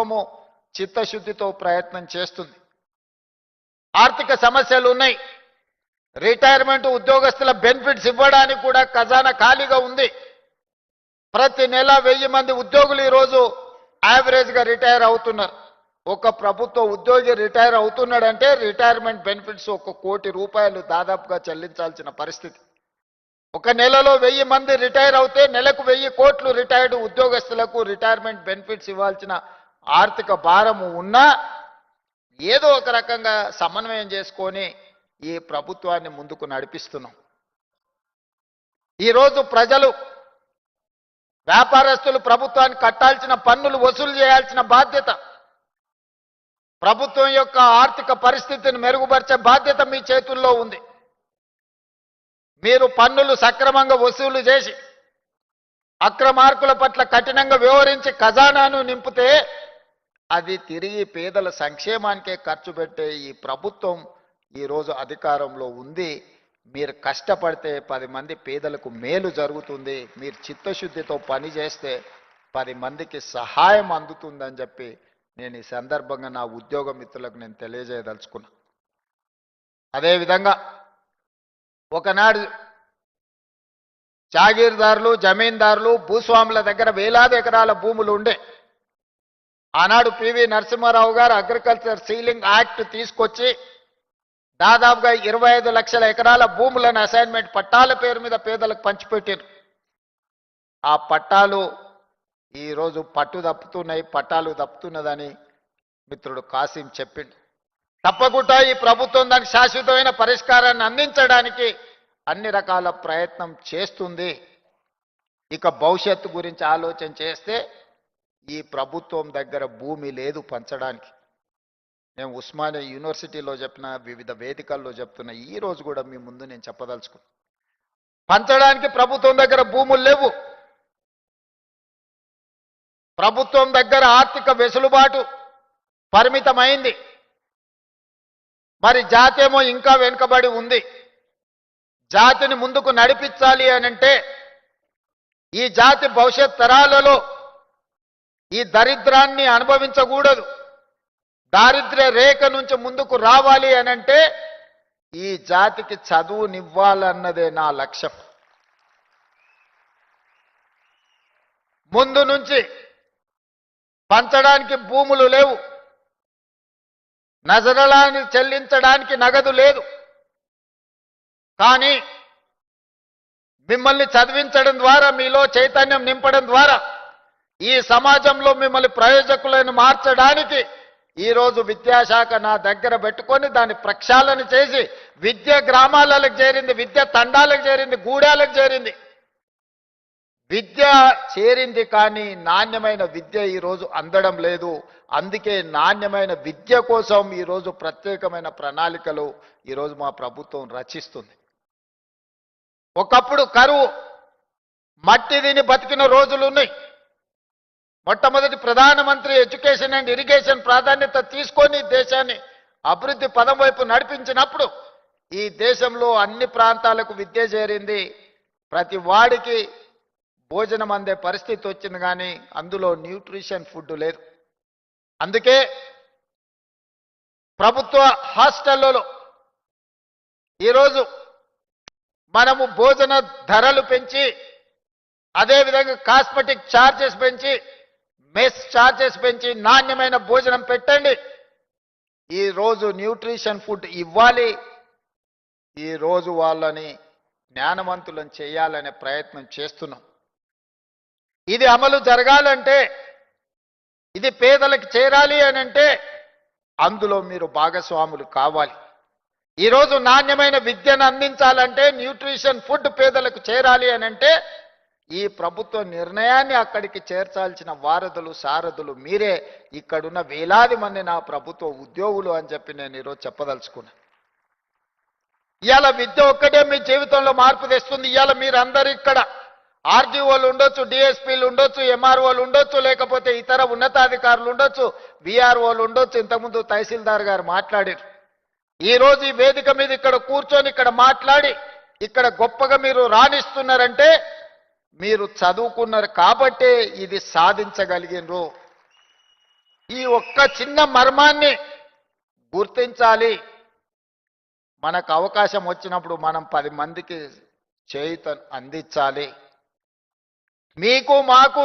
ప్రభుత్వము చిత్తశుద్ధితో ప్రయత్నం చేస్తుంది. ఆర్థిక సమస్యలు ఉన్నాయి. రిటైర్మెంట్ ఉద్యోగస్తుల బెనిఫిట్స్ ఇవ్వడానికి కూడా ఖజానా ఖాళీగా ఉంది. ప్రతి నెల 1000 మంది ఉద్యోగులు ఈరోజు యావరేజ్గా రిటైర్ అవుతున్నారు. ఒక ప్రభుత్వ ఉద్యోగి రిటైర్ అవుతున్నాడంటే రిటైర్మెంట్ బెనిఫిట్స్ 1 కోటి రూపాయలు దాదాపుగా చెల్లించాల్సిన పరిస్థితి. ఒక నెలలో 1000 మంది రిటైర్ అవుతే నెలకు 1000 కోట్లు రిటైర్డ్ ఉద్యోగస్తులకు రిటైర్మెంట్ బెనిఫిట్స్ ఇవ్వాల్సిన ఆర్థిక భారము ఉన్నా ఏదో ఒక రకంగా సమన్వయం చేసుకొని ఈ ప్రభుత్వాన్ని ముందుకు నడిపిస్తున్నాం. ఈరోజు ప్రజలు, వ్యాపారస్తులు ప్రభుత్వానికి కట్టాల్సిన పన్నులు వసూలు చేయాల్సిన బాధ్యత, ప్రభుత్వం యొక్క ఆర్థిక పరిస్థితిని మెరుగుపరిచే బాధ్యత మీ చేతుల్లో ఉంది. మీరు పన్నులు సక్రమంగా వసూలు చేసి అక్రమార్కుల పట్ల కఠినంగా వ్యవహరించి ఖజానాను నింపితే అది తిరిగి పేదల సంక్షేమానికే ఖర్చు పెట్టే ఈ ప్రభుత్వం ఈరోజు అధికారంలో ఉంది. మీరు కష్టపడితే 10 మంది పేదలకు మేలు జరుగుతుంది. మీరు చిత్తశుద్ధితో పని చేస్తే 10 మందికి సహాయం అందుతుందని చెప్పి నేను ఈ సందర్భంగా నా ఉద్యోగ మిత్రులకు నేను తెలియజేయదలుచుకున్నా. అదేవిధంగా ఒకనాడు జాగీర్దారులు, జమీందారులు, భూస్వాముల దగ్గర వేలాది ఎకరాల భూములు ఉండే. ఆనాడు పివి నరసింహారావు గారు అగ్రికల్చర్ సీలింగ్ యాక్ట్ తీసుకొచ్చి దాదాపుగా 25 లక్షల ఎకరాల భూములను అసైన్మెంట్ పట్టాల పేరు మీద పేదలకు పంచిపెట్టారు. ఆ పట్టాలు ఈరోజు పట్టాలు తప్పుతున్నదని మిత్రుడు కాసిం చెప్పిండు. తప్పకుండా ఈ ప్రభుత్వం దానికి శాశ్వతమైన పరిష్కారాన్ని అందించడానికి అన్ని రకాల ప్రయత్నం చేస్తుంది. ఇక భవిష్యత్తు గురించి ఆలోచన చేస్తే ఈ ప్రభుత్వం దగ్గర భూమి లేదు పంచడానికి. నేను ఉస్మానియా యూనివర్సిటీలో చెప్పిన, వివిధ వేదికల్లో చెప్తున్నా, ఈ రోజు కూడా మీ ముందు నేను చెప్పదలుచుకున్నా, పంచడానికి ప్రభుత్వం దగ్గర భూములు లేవు. ప్రభుత్వం దగ్గర ఆర్థిక వెసులుబాటు పరిమితమైంది. మరి జాతి ఏమో ఇంకా వెనుకబడి ఉంది. జాతిని ముందుకు నడిపించాలి అనంటే, ఈ జాతి భవిష్యత్ తరాలలో ఈ దరిద్రాన్ని అనుభవించకూడదు. దారిద్ర్య రేఖ నుంచి ముందుకు రావాలి అనంటే ఈ జాతికి చదువునివ్వాలన్నదే నా లక్ష్యం. ముందు నుంచి పంచడానికి భూములు లేవు, నజరలాన్ని చెల్లించడానికి నగదు లేదు. కానీ మిమ్మల్ని చదివించడం ద్వారా, మీలో చైతన్యం నింపడం ద్వారా ఈ సమాజంలో మిమ్మల్ని ప్రయోజకులను మార్చడానికి ఈరోజు విద్యాశాఖ నా దగ్గర పెట్టుకొని దాన్ని ప్రక్షాళన చేసి విద్య గ్రామాలకు చేరింది, విద్య తండాలకు చేరింది, గూడాలకు చేరింది. విద్య చేరింది కానీ నాణ్యమైన విద్య ఈరోజు అందడం లేదు. అందుకే నాణ్యమైన విద్య కోసం ఈరోజు ప్రత్యేకమైన ప్రణాళికలు ఈరోజు మా ప్రభుత్వం రచిస్తుంది. ఒకప్పుడు కరువు, మట్టి తిని బతికిన రోజులు ఉన్నాయి. మొట్టమొదటి ప్రధానమంత్రి ఎడ్యుకేషన్ అండ్ ఇరిగేషన్ ప్రాధాన్యత తీసుకొని దేశాన్ని అభివృద్ధి పదం వైపు నడిపించినప్పుడు ఈ దేశంలో అన్ని ప్రాంతాలకు విద్య చేరింది. ప్రతి వాడికి భోజనం అందే పరిస్థితి వచ్చింది, కానీ అందులో న్యూట్రిషన్ ఫుడ్ లేదు. అందుకే ప్రభుత్వ హాస్టళ్లలో ఈరోజు మనము భోజన ధరలు పెంచి, అదేవిధంగా కాస్మెటిక్ ఛార్జెస్ పెంచి, మెస్ ఛార్జెస్ పెంచి నాణ్యమైన భోజనం పెట్టండి. ఈరోజు న్యూట్రిషన్ ఫుడ్ ఇవ్వాలి. ఈరోజు వాళ్ళని జ్ఞానవంతులను చేయాలనే ప్రయత్నం చేస్తున్నాం. ఇది అమలు జరగాలంటే, ఇది పేదలకు చేరాలి అని అంటే అందులో మీరు భాగస్వాములు కావాలి. ఈరోజు నాణ్యమైన విద్యను అందించాలంటే, న్యూట్రిషన్ ఫుడ్ పేదలకు చేరాలి అని అంటే ఈ ప్రభుత్వ నిర్ణయాన్ని అక్కడికి చేర్చాల్సిన వారధులు, సారథులు మీరే. ఇక్కడున్న వేలాది మంది నా ప్రభుత్వ ఉద్యోగులు అని చెప్పి నేను ఈరోజు చెప్పదలుచుకున్నా. ఇవాళ విద్య ఒక్కటే మీ జీవితంలో మార్పు తెస్తుంది. ఇవాళ మీరందరూ ఇక్కడ ఆర్డీఓలు ఉండొచ్చు, డిఎస్పీలు ఉండొచ్చు, ఎంఆర్ఓలు ఉండొచ్చు, లేకపోతే ఇతర ఉన్నతాధికారులు ఉండొచ్చు, విఆర్ఓలు ఉండొచ్చు. ఇంతకుముందు తహసీల్దార్ గారు మాట్లాడారు. ఈరోజు ఈ వేదిక మీద ఇక్కడ కూర్చొని ఇక్కడ మాట్లాడి ఇక్కడ గొప్పగా మీరు రాణిస్తున్నారంటే మీరు చదువుకున్నారు కాబట్టే ఇది సాధించగలిగినరు. ఈ ఒక్క చిన్న మర్మాన్ని గుర్తించాలి. మనకు అవకాశం వచ్చినప్పుడు మనం 10 మందికి చేయూత అందించాలి. మీకు మాకు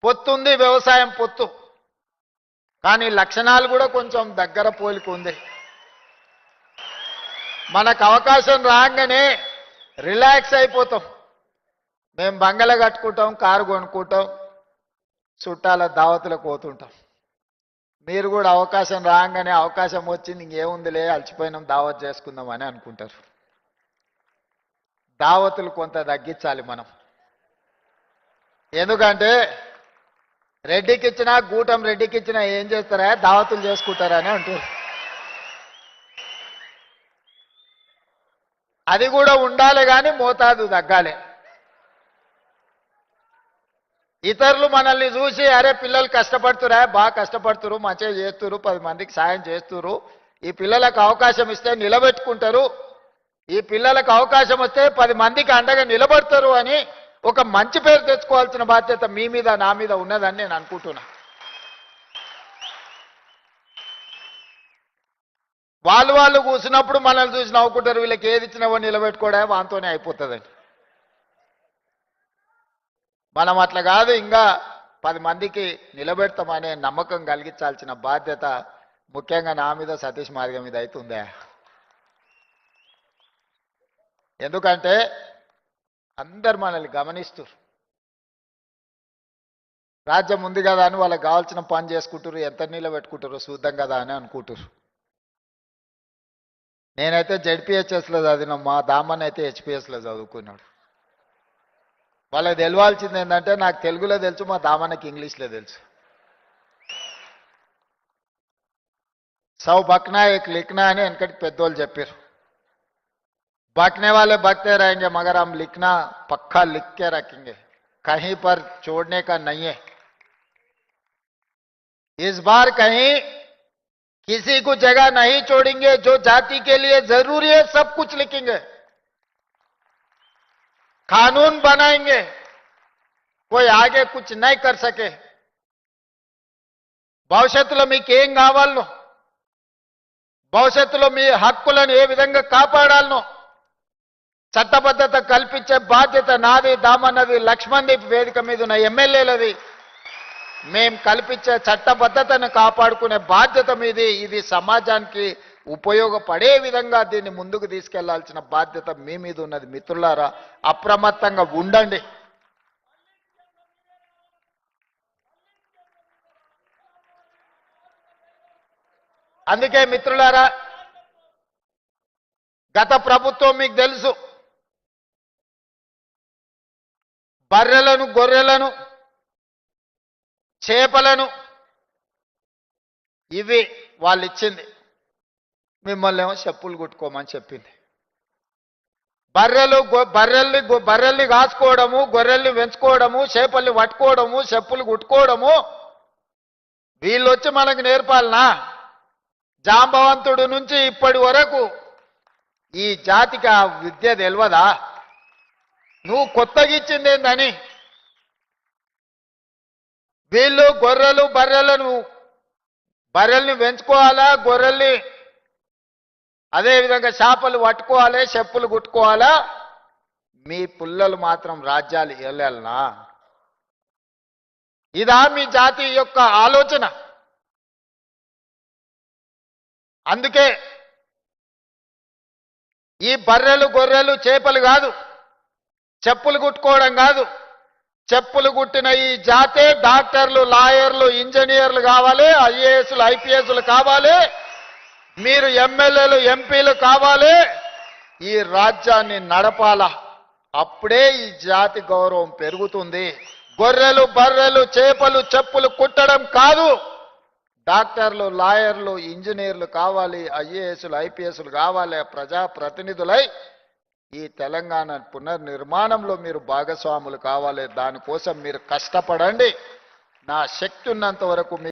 పొత్తుంది, వ్యవసాయం పొత్తు, కానీ లక్షణాలు కూడా కొంచెం దగ్గర పోలిక ఉంది. మనకు అవకాశం రాగానే రిలాక్స్ అయిపోతాం. మేము బంగళ కట్టుకుంటాం, కారు కొనుక్కుంటాం, చుట్టాల దావతులకు పోతుంటాం. మీరు కూడా అవకాశం రాగానే అవకాశం వచ్చింది ఇంకేముందిలే అలసిపోయినాం దావత్ చేసుకుందాం అని అనుకుంటారు. దావతులు కొంత తగ్గించాలి మనం. ఎందుకంటే రెడ్డికి ఇచ్చినా గూటం రెడ్డికి ఇచ్చినా ఏం చేస్తారా, దావతులు చేసుకుంటారని అంటారు. అది కూడా ఉండాలి కానీ మోతాదు తగ్గాలి. ఇతరులు మనల్ని చూసి అరే పిల్లలు కష్టపడుతురా, బాగా కష్టపడుతురు, మంచిగా చేస్తురు, 10 మందికి సాయం చేస్తురు, ఈ పిల్లలకు అవకాశం ఇస్తే నిలబెట్టుకుంటారు, ఈ పిల్లలకు అవకాశం వస్తే 10 మందికి అండగా నిలబడతారు అని ఒక మంచి పేరు తెచ్చుకోవాల్సిన బాధ్యత మీ మీద నా మీద ఉన్నదని నేను అనుకుంటున్నా. వాళ్ళు కూర్చున్నప్పుడు మనల్ని చూసి నవ్వుకుంటారు, వీళ్ళకి ఏది ఇచ్చినావో నిలబెట్టుకోవడా వాంతోనే అయిపోతుందని. మనం అట్లా కాదు, ఇంకా 10 మందికి నిలబెడతామనే నమ్మకం కలిగించాల్సిన బాధ్యత ముఖ్యంగా నా మీద, సతీష్ మాదిగ మీద అవుతుందే. ఎందుకంటే అందరు మనల్ని గమనిస్తారు. రాజ్యం ఉంది కదా అని వాళ్ళకి కావాల్సిన పని చేసుకుంటారు, ఎంత నిలబెట్టుకుంటారో చూద్దాం కదా అని అనుకుంటారు. నేనైతే జెడ్పీహెచ్ఎస్లో చదివిన, మా దామన్ అయితే హెచ్పిఎస్లో చదువుకున్నాడు. వాళ్ళకి తెలవాల్సింది ఏంటంటే నాకు తెలుగులో తెలుసు, మా దామన్నకి ఇంగ్లీష్లో తెలుసు. సౌ బక్నా ఏక్ లిఖనా అని వెనకటి పెద్దోళ్ళు చెప్పారు. बकने वाले बकते रहेंगे मगर हम लिखना पक्का लिख के रखेंगे, कहीं पर छोड़ने का नहीं है. इस बार कहीं किसी को जगह नहीं छोड़ेंगे. जो जाति के लिए जरूरी है सब कुछ लिखेंगे, कानून बनाएंगे, कोई आगे कुछ नहीं कर सके. భవిష్యత్తులో మీకు ఏం కావాలనో, భవిష్యత్తులో మీ హక్కులను ఏ విధంగా కాపాడాలనో చట్టబద్ధత కల్పించే బాధ్యత నాది, దామన్నది, లక్ష్మణ్దీప్ వేదిక మీద ఉన్న ఎమ్మెల్యేలది. మేం కల్పించే చట్టబద్ధతను కాపాడుకునే బాధ్యత మీది. ఇది సమాజానికి ఉపయోగపడే విధంగా దీన్ని ముందుకు తీసుకెళ్లాల్సిన బాధ్యత మీ మీద ఉన్నది. మిత్రులారా, అప్రమత్తంగా ఉండండి. అందుకే మిత్రులారా, గత ప్రభుత్వం మీకు తెలుసు, బర్రెలను, గొర్రెలను, చేపలను ఇవి వాళ్ళు ఇచ్చింది. మిమ్మల్ని ఏమో చెప్పులు కుట్టుకోమని చెప్పింది. బర్రెల్ని కాసుకోవడము, గొర్రెల్ని పెంచుకోవడము, చేపల్ని పట్టుకోవడము, చెప్పులు కుట్టుకోవడము వీళ్ళు వచ్చి మనకు నేర్పాలనా? జాంబవంతుడు నుంచి ఇప్పటి వరకు ఈ జాతికి ఆ విద్య తెలియదా? నువ్వు కొత్తగా ఇచ్చింది ఏందని? వీళ్ళు గొర్రెలు, బర్రెల్ని పెంచుకోవాలా, గొర్రెల్ని అదేవిధంగా చేపలు పట్టుకోవాలి, చెప్పులు కుట్టుకోవాలా? మీ పుల్లలు మాత్రం రాజ్యాలు వెళ్ళాలనా? ఇదా మీ జాతి యొక్క ఆలోచన? అందుకే ఈ బర్రెలు, గొర్రెలు, చేపలు కాదు, చెప్పులు కుట్టుకోవడం కాదు, చెప్పులు కుట్టిన ఈ జాతే డాక్టర్లు, లాయర్లు, ఇంజనీర్లు కావాలి, ఐఏఎస్లు, ఐపీఎస్లు కావాలి, మీరు ఎమ్మెల్యేలు, ఎంపీలు కావాలి. ఈ రాజ్యాన్ని నడపాలా, అప్పుడే ఈ జాతి గౌరవం పెరుగుతుంది. గొర్రెలు, బర్రెలు, చేపలు, చెప్పులు కుట్టడం కాదు. డాక్టర్లు, లాయర్లు, ఇంజనీర్లు కావాలి, ఐఏఎస్లు, ఐపీఎస్లు కావాలి, ప్రజాప్రతినిధులై ఈ తెలంగాణ పునర్నిర్మాణంలో మీరు భాగస్వాములు కావాలి. దానికోసం మీరు కష్టపడండి. నా శక్తి ఉన్నంత వరకు